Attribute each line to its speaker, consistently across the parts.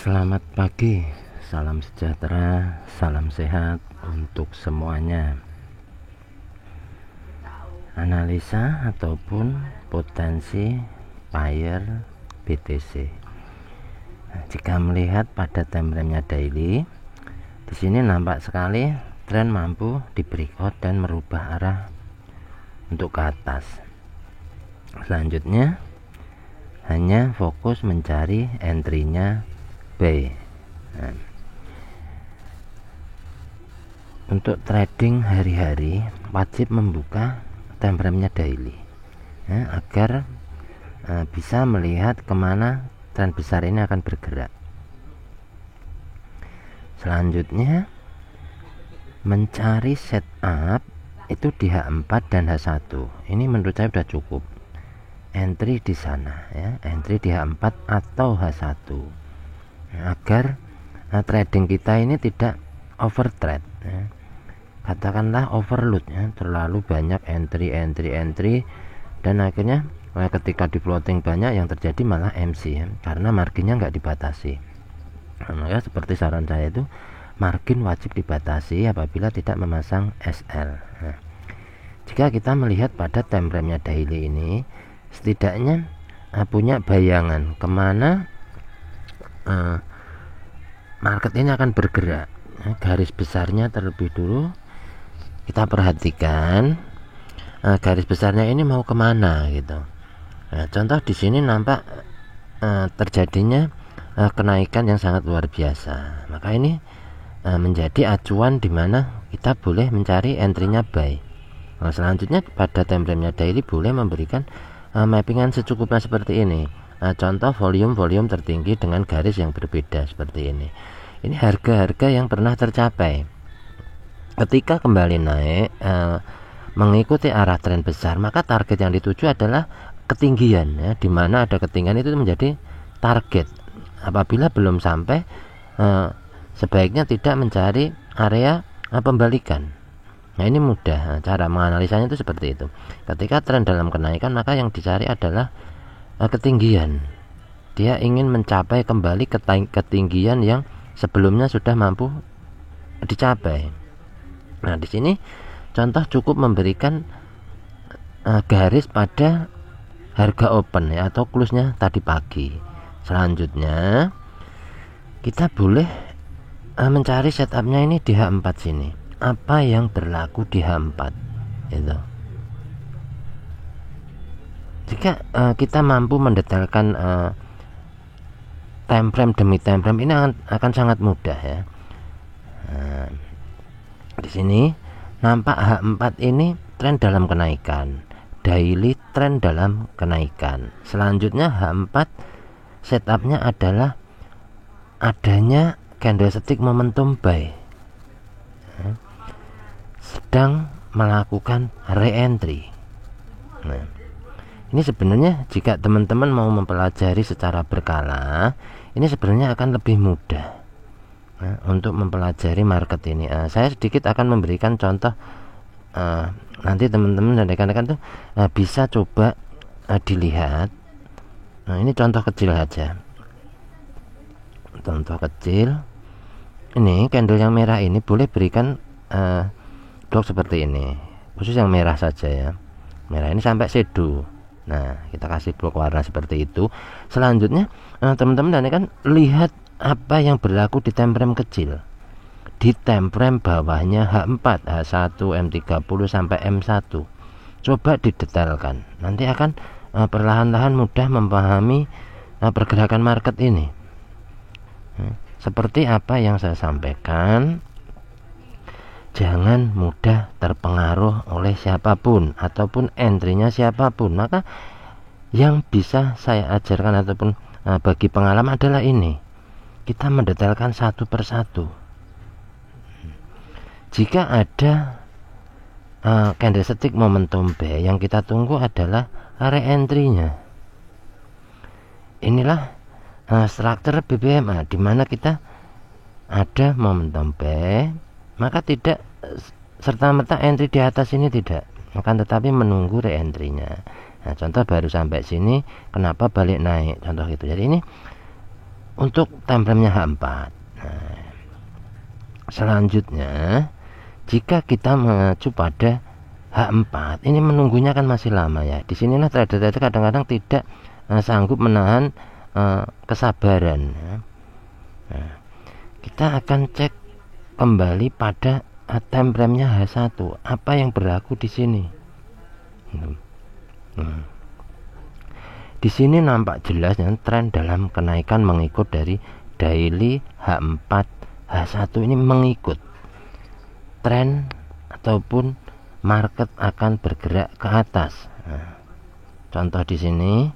Speaker 1: Selamat pagi, salam sejahtera, salam sehat untuk semuanya. Analisa ataupun potensi buyer BTC. Jika melihat pada time frame-nya daily, di sini nampak sekali tren mampu di breakout dan merubah arah untuk ke atas. Selanjutnya hanya fokus mencari entry-nya buy. Nah, untuk trading hari-hari wajib membuka time frame-nya daily agar bisa melihat kemana tren besar ini akan bergerak. Selanjutnya mencari setup itu di H4 dan H1. Ini menurut saya sudah cukup. Entry di sana ya, entry di H4 atau H1 agar trading kita ini tidak overtrade ya. Katakanlah overload ya, terlalu banyak entry dan akhirnya ketika di floating banyak yang terjadi malah MC ya, karena marginnya nggak dibatasi. Maka seperti saran saya itu margin wajib dibatasi apabila tidak memasang SL. Nah, jika kita melihat pada time frame-nya daily ini, setidaknya punya bayangan kemana market ini akan bergerak. Garis besarnya terlebih dulu kita perhatikan, garis besarnya ini mau kemana gitu. Contoh di sini nampak terjadinya kenaikan yang sangat luar biasa. Maka ini menjadi acuan di mana kita boleh mencari entry-nya buy. Selanjutnya pada time frame-nya daily boleh memberikan mappingan secukupnya seperti ini. Contoh volume tertinggi dengan garis yang berbeda seperti ini. Ini harga-harga yang pernah tercapai. Ketika kembali naik mengikuti arah tren besar, maka target yang dituju adalah ketinggian ya, di mana ada ketinggian itu menjadi target. Apabila belum sampai, sebaiknya tidak mencari area pembalikan. Nah, ini mudah, cara menganalisanya itu seperti itu. Ketika tren dalam kenaikan, maka yang dicari adalah ketinggian. Dia ingin mencapai kembali ketinggian yang sebelumnya sudah mampu dicapai. Nah, di sini contoh cukup memberikan garis pada harga open ya, atau close-nya tadi pagi. Selanjutnya kita boleh mencari setupnya ini di H4 sini. Apa yang berlaku di H4 itu. Jika kita mampu mendetailkan time frame demi time frame, ini akan sangat mudah ya. Di sini nampak H4 ini tren dalam kenaikan, daily tren dalam kenaikan. Selanjutnya H4 setupnya adalah adanya candlestick momentum buy, sedang melakukan re-entry. Nah, ini sebenarnya jika teman-teman mau mempelajari secara berkala, ini sebenarnya akan lebih mudah untuk mempelajari market ini. Saya sedikit akan memberikan contoh, nanti teman-teman dan rekan-rekan tuh bisa coba dilihat. Nah, ini contoh kecil saja. Contoh kecil. Ini candle yang merah ini boleh berikan blok seperti ini, khusus yang merah saja ya. Merah ini sampai shadow. Nah, kita kasih blok warna seperti itu. Selanjutnya teman-teman dan kan lihat apa yang berlaku di time frame kecil. Di time frame bawahnya H4, H1, M30 sampai M1. Coba didetailkan. Nanti akan perlahan-lahan mudah memahami pergerakan market ini. Seperti apa yang saya sampaikan, jangan mudah terpengaruh oleh siapapun ataupun entry-nya siapapun. Maka yang bisa saya ajarkan ataupun bagi pengalaman adalah ini. Kita mendetailkan satu persatu. Jika ada candlestick momentum buy, yang kita tunggu adalah re-entry-nya. Inilah struktur BBMA di mana kita ada momentum buy, maka tidak serta-merta entry di atas ini tidak, akan tetapi menunggu re-entry-nya. Nah, contoh baru sampai sini, kenapa balik naik? Contoh gitu. Jadi ini untuk time frame-nya H4. Nah, selanjutnya jika kita mengacu pada H4, ini menunggunya kan masih lama ya. Di sinilah trader-trader kadang-kadang tidak sanggup menahan kesabaran ya. Nah, kita akan cek kembali pada time frame-nya H1, apa yang berlaku di sini. Di sini nampak jelas ya, tren dalam kenaikan mengikut dari daily H4, H1 ini mengikut tren ataupun market akan bergerak ke atas. Nah, contoh di sini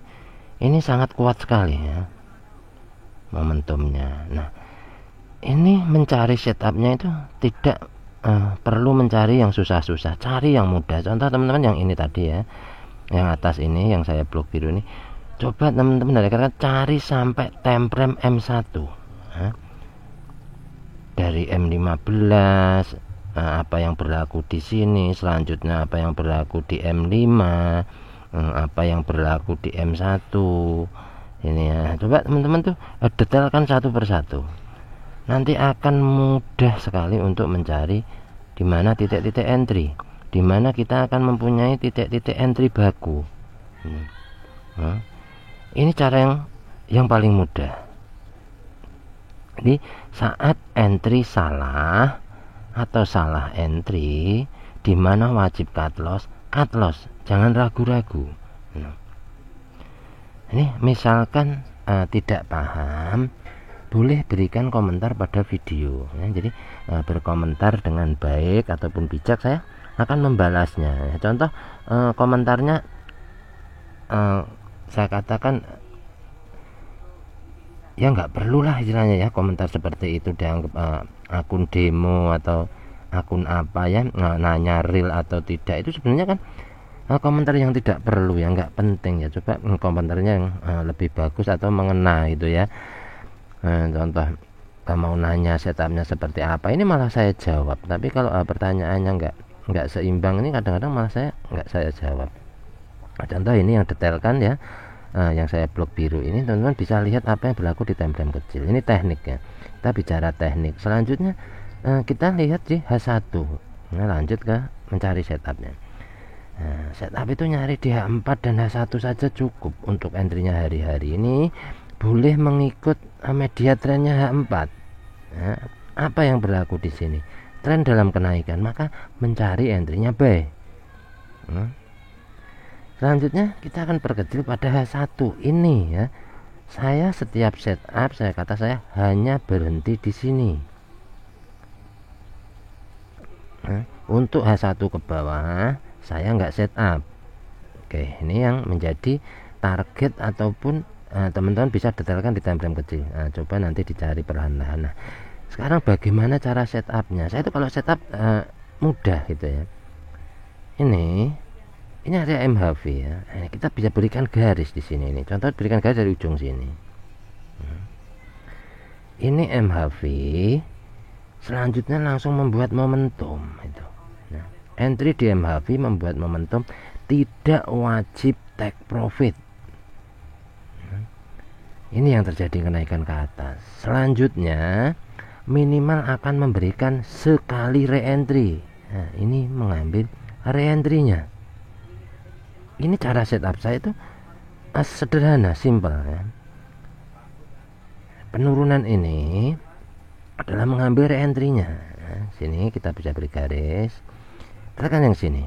Speaker 1: ini sangat kuat sekali ya momentumnya. Nah, ini mencari setupnya itu tidak perlu mencari yang susah-susah, cari yang mudah. Contoh teman-teman yang ini tadi ya, yang atas ini yang saya blok biru ini, coba teman-teman dari kata cari sampai time frame M1 ya. Dari M15 apa yang berlaku di sini, selanjutnya apa yang berlaku di M5, apa yang berlaku di M1 ini ya. Coba teman-teman tuh detailkan satu persatu, nanti akan mudah sekali untuk mencari di mana titik-titik entry, di mana kita akan mempunyai titik-titik entry baku. Ini cara yang paling mudah. Jadi saat entry salah atau salah entry, di mana wajib cut loss, jangan ragu-ragu. Ini misalkan tidak paham, boleh berikan komentar pada video ya. Jadi berkomentar dengan baik ataupun bijak, saya akan membalasnya ya. Contoh komentarnya saya katakan ya nggak perlulah istilahnya ya komentar seperti itu dianggap akun demo atau akun apa ya, nanya real atau tidak, itu sebenarnya kan komentar yang tidak perlu ya, nggak penting ya. Coba komentarnya yang lebih bagus atau mengena gitu ya. Contoh mau nanya setupnya seperti apa, ini malah saya jawab. Tapi kalau pertanyaannya nggak seimbang, ini kadang-kadang malah nggak saya jawab. Contoh ini yang detailkan ya, yang saya blok biru ini, teman-teman bisa lihat apa yang berlaku di time frame kecil. Ini teknik ya, kita bicara teknik. Selanjutnya kita lihat di H1. Nah, lanjut ke mencari setupnya. Nah, setup itu nyari di H4 dan H1 saja cukup. Untuk entry-nya hari-hari ini boleh mengikut media trennya H4. Nah, apa yang berlaku di sini? Tren dalam kenaikan, maka mencari entry-nya buy. Selanjutnya kita akan perkecil pada H1 ini ya. Saya setiap setup, saya hanya berhenti di sini. Untuk H1 ke bawah saya nggak setup. Oke, ini yang menjadi target ataupun teman-teman bisa detailkan di time frame kecil. Coba nanti dicari perlahan-lahan. Nah, sekarang bagaimana cara setupnya? Saya itu kalau setup mudah gitu ya. Ini ada MHV ya. Kita bisa berikan garis di sini. Ini contoh, berikan garis dari ujung sini. Ini MHV. Selanjutnya langsung membuat momentum itu. Nah, entry di MHV membuat momentum, tidak wajib take profit. Ini yang terjadi kenaikan ke atas. Selanjutnya minimal akan memberikan sekali re-entry. Nah, ini mengambil re-entry-nya. Ini cara setup saya itu sederhana, simple ya. Penurunan ini adalah mengambil re-entry-nya. Nah, sini kita bisa beri garis. Tekan yang sini.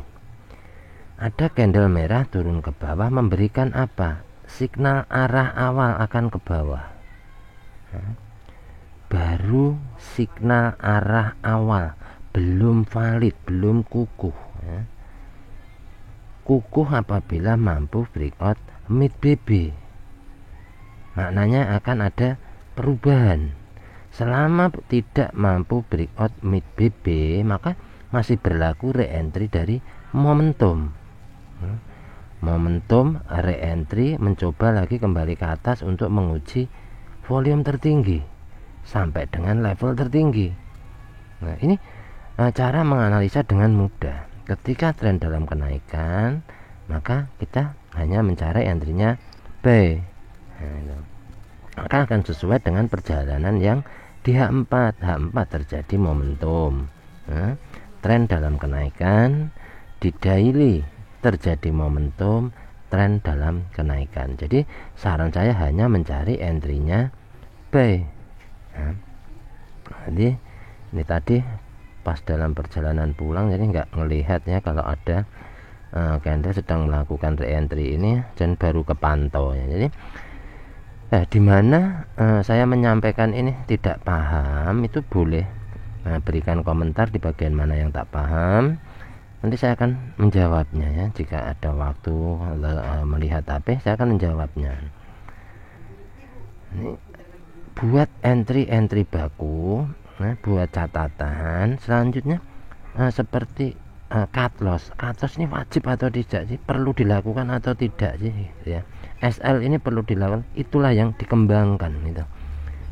Speaker 1: Ada candle merah turun ke bawah memberikan apa? Signal arah awal akan ke bawah. Nah, baru signal arah awal, belum valid, belum kukuh ya. Kukuh apabila mampu breakout mid BB, maknanya akan ada perubahan. Selama tidak mampu breakout mid BB, maka masih berlaku re-entry dari momentum. Momentum re-entry mencoba lagi kembali ke atas untuk menguji volume tertinggi sampai dengan level tertinggi. Nah, ini cara menganalisa dengan mudah. Ketika tren dalam kenaikan, maka kita hanya mencari entry-nya buy. Nah, maka akan sesuai dengan perjalanan yang di H4. H4 terjadi momentum, tren dalam kenaikan. Di daily terjadi momentum, tren dalam kenaikan. Jadi saran saya hanya mencari entry-nya buy. Jadi ini tadi pas dalam perjalanan pulang, jadi nggak ngelihat ya kalau ada candle sedang melakukan re-entry ini dan baru kepantau ya. Jadi dimana saya menyampaikan ini tidak paham, itu boleh berikan komentar di bagian mana yang tak paham. Nanti saya akan menjawabnya ya. Jika ada waktu melihat HP, saya akan menjawabnya. Ini buat entry baku, buat catatan. Selanjutnya seperti cut loss. Cut loss ini wajib atau tidak sih? Perlu dilakukan atau tidak sih? Ya. SL ini perlu dilakukan. Itulah yang dikembangkan gitu.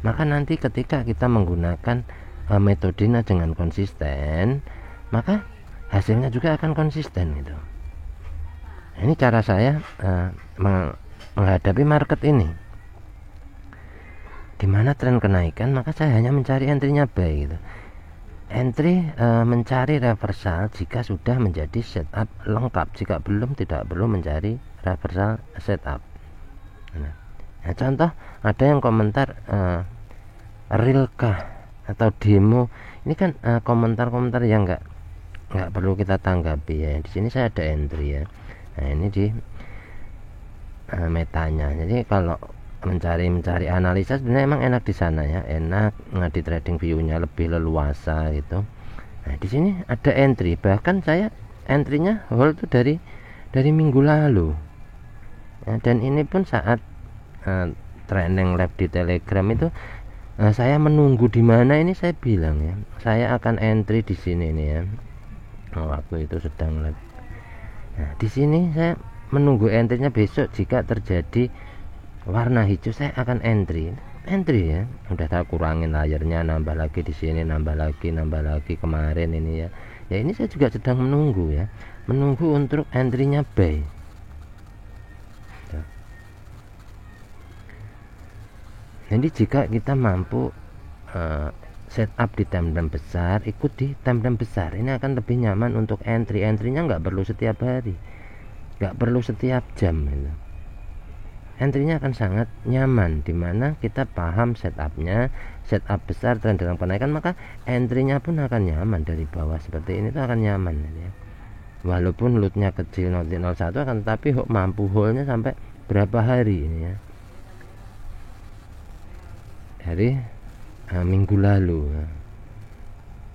Speaker 1: Maka nanti ketika kita menggunakan metodenya dengan konsisten, maka hasilnya juga akan konsisten gitu. Ini cara saya menghadapi market ini. Dimana tren kenaikan, maka saya hanya mencari entry-nya buy gitu. Entry mencari reversal jika sudah menjadi setup lengkap. Jika belum, tidak perlu mencari reversal setup. Nah, contoh ada yang komentar real kah atau demo. Ini kan komentar-komentar yang nggak perlu kita tanggapi ya. Di sini saya ada entry ya. Nah ini di metanya. Jadi kalau mencari analisa sebenarnya emang enak di sana ya, enak di trading view-nya lebih leluasa gitu. Nah di sini ada entry, bahkan saya entry-nya hold itu dari minggu lalu ya, dan ini pun saat trending live di Telegram itu saya menunggu di mana ini, saya bilang ya saya akan entry di sini nih ya. Waktu itu sedang live. Nah, di sini saya menunggu entry-nya besok. Jika terjadi warna hijau, saya akan entry ya. Udah saya kurangin layarnya, nambah lagi di sini, nambah lagi kemarin ini ya. Ya ini saya juga sedang menunggu ya. Menunggu untuk entry-nya buy. Jadi jika kita mampu setup di time-frame besar, ikut di time-frame besar, ini akan lebih nyaman untuk entry-nya nggak perlu setiap hari, nggak perlu setiap jam gitu. Entry-nya akan sangat nyaman, dimana kita paham setupnya, setup besar tren dalam kenaikan, maka entry-nya pun akan nyaman. Dari bawah seperti ini tuh akan nyaman ya. Walaupun lootnya kecil 0,01 akan, tapi mampu hold-nya sampai berapa hari ini ya, dari minggu lalu ya.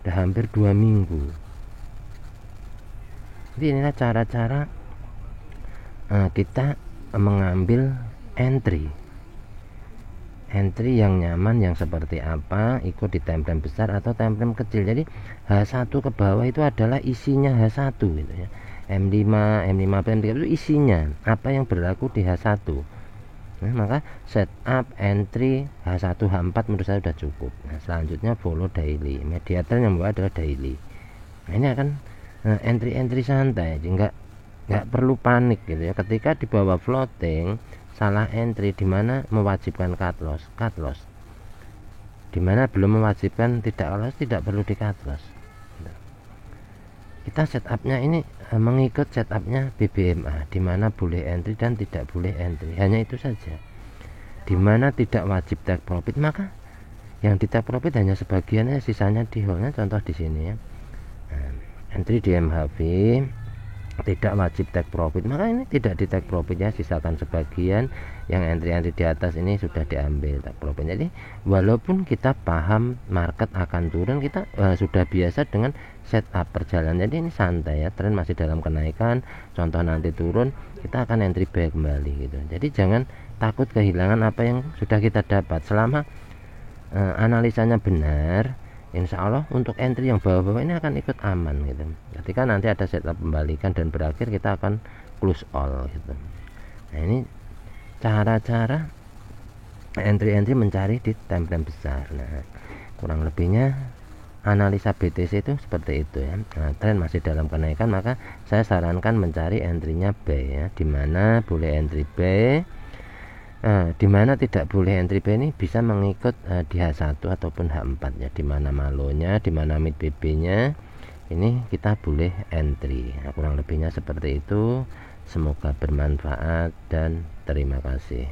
Speaker 1: Udah hampir 2 minggu. Jadi inilah cara-cara kita mengambil entry yang nyaman, yang seperti apa, ikut di time frame besar atau time frame kecil. Jadi H1 ke bawah itu adalah isinya H1 gitu ya. M5 M3 itu isinya apa yang berlaku di H1. Nah, maka setup entry H1 H4 menurut saya sudah cukup. Nah, selanjutnya follow daily. Media trend yang membawa adalah daily. Nah, ini akan entry santai, jadi nggak perlu panik gitu ya. Ketika di bawah floating salah entry, dimana mewajibkan cut loss, dimana belum mewajibkan tidak perlu di cut loss. Kita setupnya ini mengikut setupnya BBMA, dimana boleh entry dan tidak boleh entry, hanya itu saja. Dimana tidak wajib take profit, maka yang di take profit hanya sebagiannya, sisanya di holdnya. Contoh di sini ya, entry di MHV tidak wajib take profit, maka ini tidak di take profit ya, sisakan sebagian. Yang entry di atas ini sudah diambil take profit. Jadi walaupun kita paham market akan turun, kita sudah biasa dengan setup perjalanan. Jadi ini santai ya, tren masih dalam kenaikan, contoh nanti turun kita akan entry back kembali gitu. Jadi jangan takut kehilangan apa yang sudah kita dapat. Selama analisanya benar, insya Allah untuk entry yang bawah-bawah ini akan ikut aman gitu. Ketika nanti ada setup pembalikan dan berakhir, kita akan close all gitu. Nah ini cara-cara entry mencari di time frame besar. Nah kurang lebihnya analisa BTC itu seperti itu ya. Nah, tren masih dalam kenaikan, maka saya sarankan mencari entry-nya buy ya, dimana boleh entry buy Di mana tidak boleh entry B ini bisa mengikut di H1 ataupun H4 ya, di mana malonya, di mana mid BB-nya ini kita boleh entry. Nah, kurang lebihnya seperti itu. Semoga bermanfaat dan terima kasih.